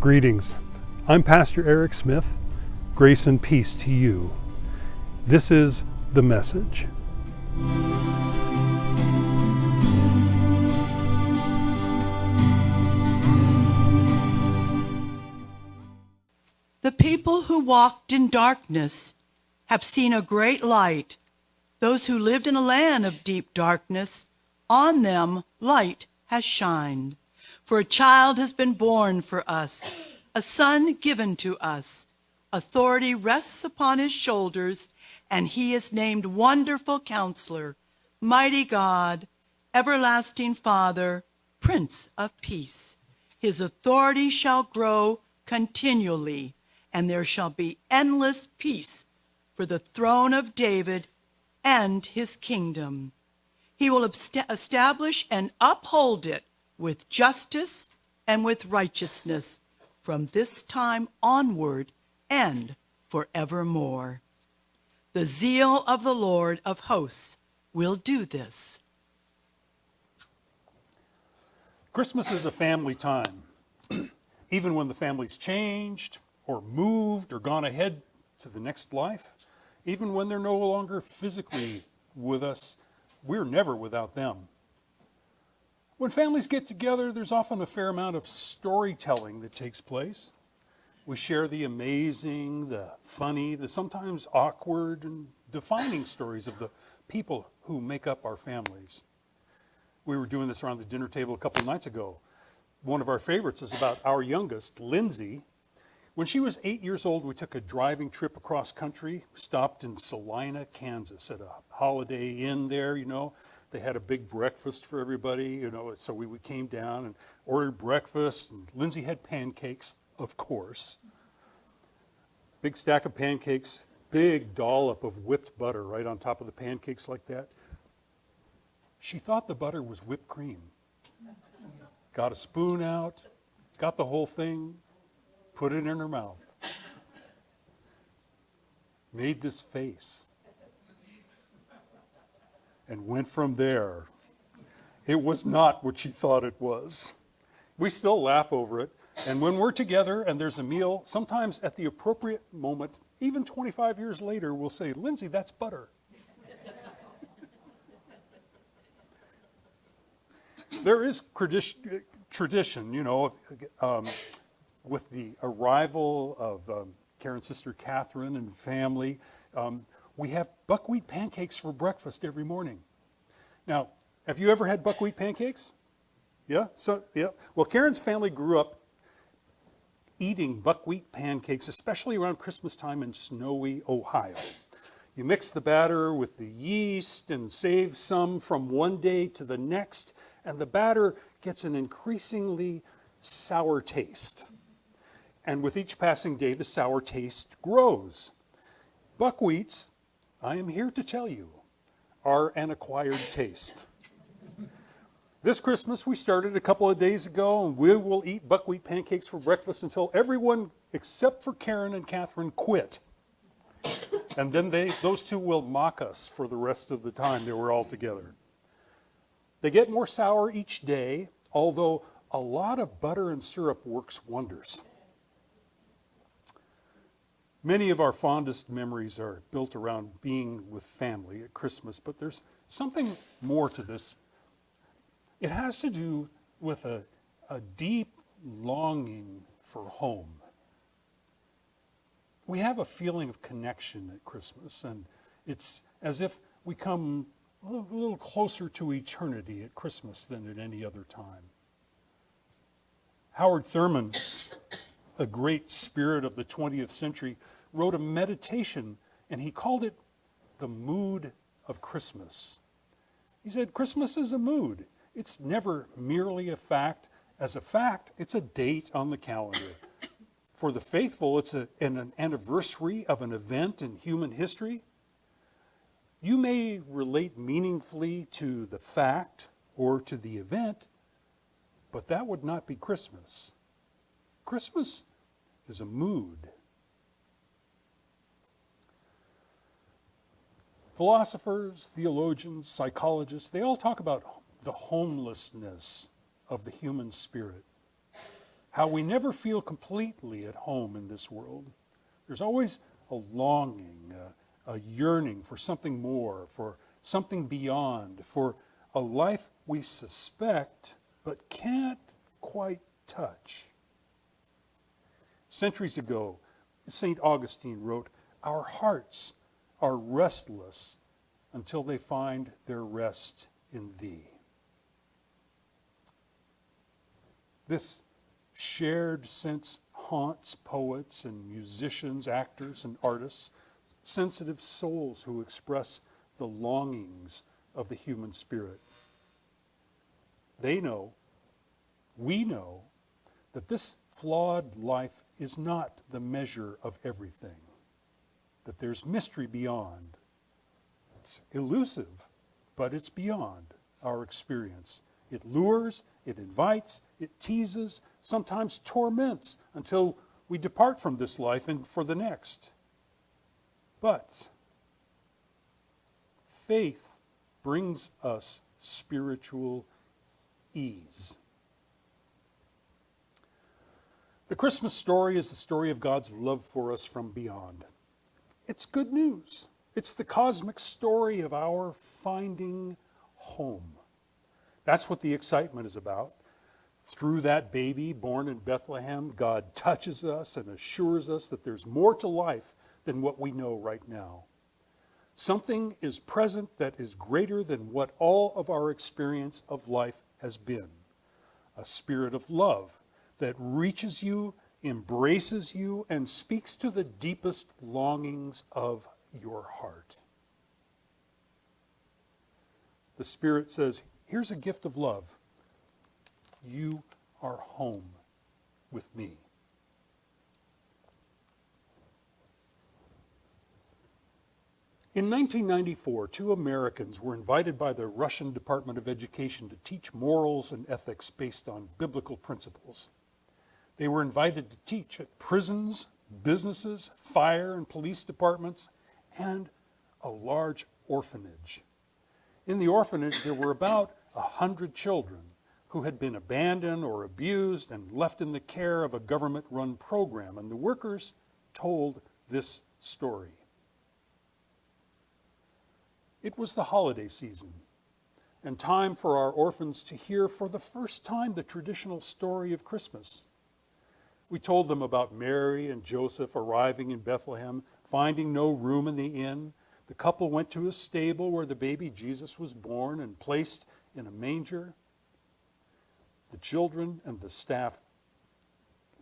Greetings. I'm Pastor Eric Smith. Grace and peace to you. This is The Message. The people who walked in darkness have seen a great light. Those who lived in a land of deep darkness, on them light has shined. For a child has been born for us, a son given to us. Authority rests upon his shoulders, and he is named Wonderful Counselor, Mighty God, Everlasting Father, Prince of Peace. His authority shall grow continually, and there shall be endless peace for the throne of David and his kingdom. He will establish and uphold it with justice and with righteousness from this time onward and forevermore. The zeal of the Lord of hosts will do this. Christmas is a family time. Even when the family's changed or moved or gone ahead to the next life, even when they're no longer physically with us, we're never without them. When families get together, there's often a fair amount of storytelling that takes place. We share the amazing, the funny, the sometimes awkward and defining stories of the people who make up our families. We were doing this around the dinner table a couple of nights ago. One of our favorites is about our youngest, Lindsay. When she was 8 years old, we took a driving trip across country, stopped in Salina, Kansas at a Holiday Inn there, They had a big breakfast for everybody, so we came down and ordered breakfast, and Lindsay had pancakes, of course. Big stack of pancakes, big dollop of whipped butter right on top of the pancakes like that. She thought the butter was whipped cream. Got a spoon out, got the whole thing, put it in her mouth. Made this face. And went from there. It was not what she thought it was. We still laugh over it. And when we're together and there's a meal, sometimes at the appropriate moment, even 25 years later, we'll say, Lindsay, that's butter. There is tradition, with the arrival of Karen's sister Catherine and family. We have buckwheat pancakes for breakfast every morning. Now, have you ever had buckwheat pancakes? Yeah? Well, Karen's family grew up eating buckwheat pancakes, especially around Christmas time in snowy Ohio. You mix the batter with the yeast and save some from one day to the next, and the batter gets an increasingly sour taste. And with each passing day, the sour taste grows. Buckwheats, I am here to tell you, are an acquired taste. This Christmas, we started a couple of days ago, and we will eat buckwheat pancakes for breakfast until everyone except for Karen and Catherine quit. And then those two will mock us for the rest of the time that we're all together. They get more sour each day, although a lot of butter and syrup works wonders. Many of our fondest memories are built around being with family at Christmas, but there's something more to this. It has to do with a deep longing for home. We have a feeling of connection at Christmas, and it's as if we come a little closer to eternity at Christmas than at any other time. Howard Thurman, a great spirit of the 20th century, wrote a meditation, and he called it the mood of Christmas. He said, Christmas is a mood. It's never merely a fact. As a fact, it's a date on the calendar. For the faithful, it's an anniversary of an event in human history. You may relate meaningfully to the fact or to the event, but that would not be Christmas. Christmas is a mood. Philosophers, theologians, psychologists, they all talk about the homelessness of the human spirit. how we never feel completely at home in this world. There's always a longing, a yearning for something more, for something beyond, for a life we suspect but can't quite touch. Centuries ago, St. Augustine wrote, "Our hearts are restless until they find their rest in thee." This shared sense haunts poets and musicians, actors and artists, sensitive souls who express the longings of the human spirit. They know, we know, that this flawed life is not the measure of everything, that there's mystery beyond. It's elusive, but it's beyond our experience. It lures, it invites, it teases, sometimes torments until we depart from this life and for the next. But faith brings us spiritual ease. The Christmas story is the story of God's love for us from beyond. It's good news. It's the cosmic story of our finding home. That's what the excitement is about. Through that baby born in Bethlehem, God touches us and assures us that there's more to life than what we know right now. Something is present that is greater than what all of our experience of life has been. A spirit of love that reaches you, embraces you, and speaks to the deepest longings of your heart. The Spirit says, here's a gift of love. You are home with me. In 1994, 2 Americans were invited by the Russian Department of Education to teach morals and ethics based on biblical principles. They were invited to teach at prisons, businesses, fire and police departments, and a large orphanage. In the orphanage, there were about 100 children who had been abandoned or abused and left in the care of a government-run program, and the workers told this story. It was the holiday season, and time for our orphans to hear for the first time the traditional story of Christmas. We told them about Mary and Joseph arriving in Bethlehem, finding no room in the inn. The couple went to a stable where the baby Jesus was born and placed in a manger. The children and the staff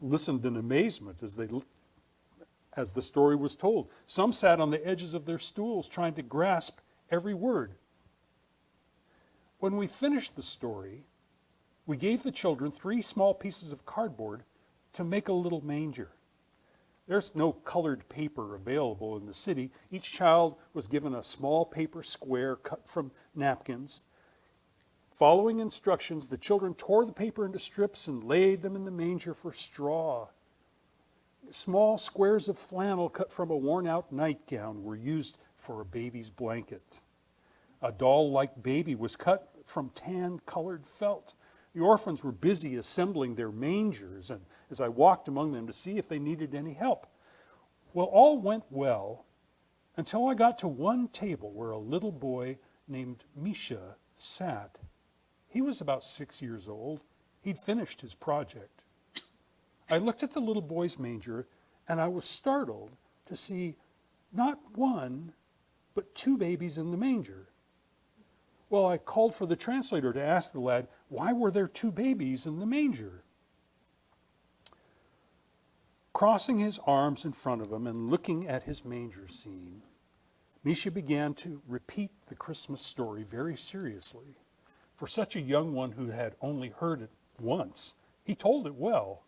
listened in amazement as the story was told. Some sat on the edges of their stools trying to grasp every word. When we finished the story, we gave the children 3 small pieces of cardboard to make a little manger. There's no colored paper available in the city. Each child was given a small paper square cut from napkins. Following instructions, the children tore the paper into strips and laid them in the manger for straw. Small squares of flannel cut from a worn-out nightgown were used for a baby's blanket. A doll-like baby was cut from tan-colored felt. The orphans were busy assembling their mangers, and as I walked among them to see if they needed any help. Well, all went well until I got to one table where a little boy named Misha sat. He was about 6 years old. He'd finished his project. I looked at the little boy's manger, and I was startled to see not one, but 2 babies in the manger. Well, I called for the translator to ask the lad, why were there 2 babies in the manger? Crossing his arms in front of him and looking at his manger scene, Misha began to repeat the Christmas story very seriously. For such a young one who had only heard it once, he told it well,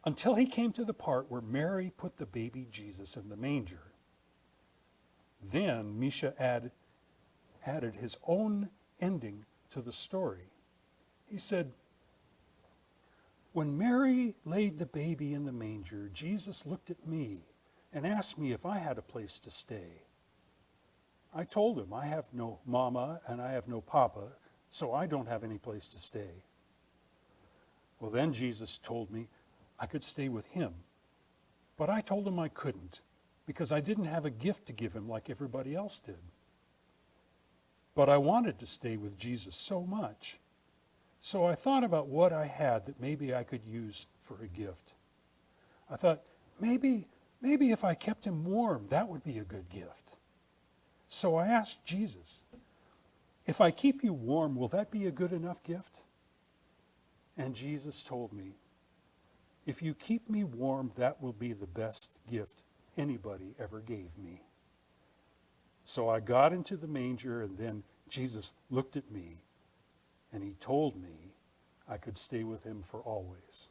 until he came to the part where Mary put the baby Jesus in the manger. Then Misha added his own ending to the story. He said, when Mary laid the baby in the manger, Jesus looked at me and asked me if I had a place to stay. I told him I have no mama and I have no papa, so I don't have any place to stay. Well, then Jesus told me I could stay with him. But I told him I couldn't because I didn't have a gift to give him like everybody else did. But I wanted to stay with Jesus so much. So I thought about what I had that maybe I could use for a gift. I thought, maybe if I kept him warm, that would be a good gift. So I asked Jesus, if I keep you warm, will that be a good enough gift? And Jesus told me, if you keep me warm, that will be the best gift anybody ever gave me. So I got into the manger, and then Jesus looked at me, and he told me I could stay with him for always.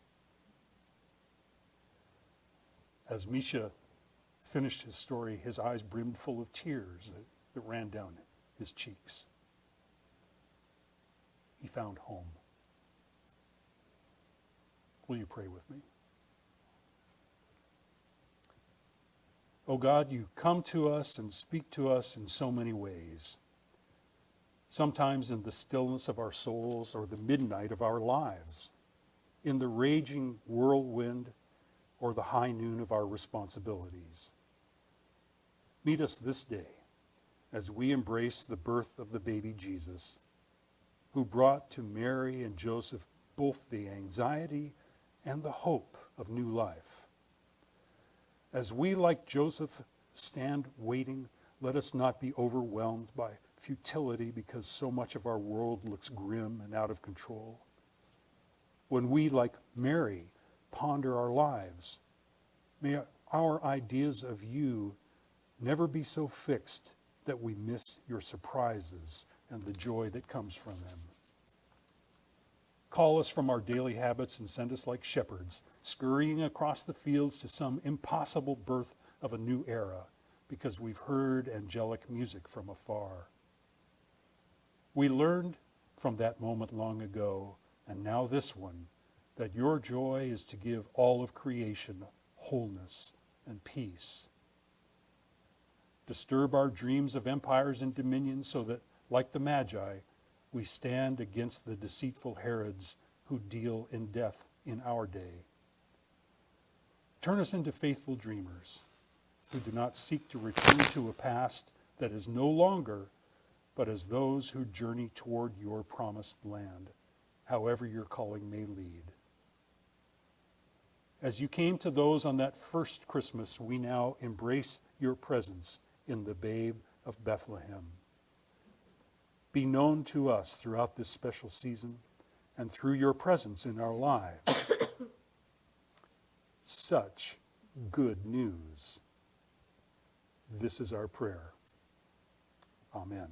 As Misha finished his story, his eyes brimmed full of tears that ran down his cheeks. He found home. Will you pray with me? Oh God, you come to us and speak to us in so many ways. Sometimes in the stillness of our souls or the midnight of our lives, in the raging whirlwind or the high noon of our responsibilities. Meet us this day as we embrace the birth of the baby Jesus, who brought to Mary and Joseph both the anxiety and the hope of new life. As we, like Joseph, stand waiting, let us not be overwhelmed by futility because so much of our world looks grim and out of control. When we, like Mary, ponder our lives, may our ideas of you never be so fixed that we miss your surprises and the joy that comes from them. Call us from our daily habits and send us like shepherds, scurrying across the fields to some impossible birth of a new era, because we've heard angelic music from afar. We learned from that moment long ago, and now this one, that your joy is to give all of creation wholeness and peace. Disturb our dreams of empires and dominions so that, like the Magi, we stand against the deceitful Herods who deal in death in our day. Turn us into faithful dreamers who do not seek to return to a past that is no longer, but as those who journey toward your promised land, however your calling may lead. As you came to those on that first Christmas, we now embrace your presence in the babe of Bethlehem. Be known to us throughout this special season and through your presence in our lives. Such good news. This is our prayer. Amen.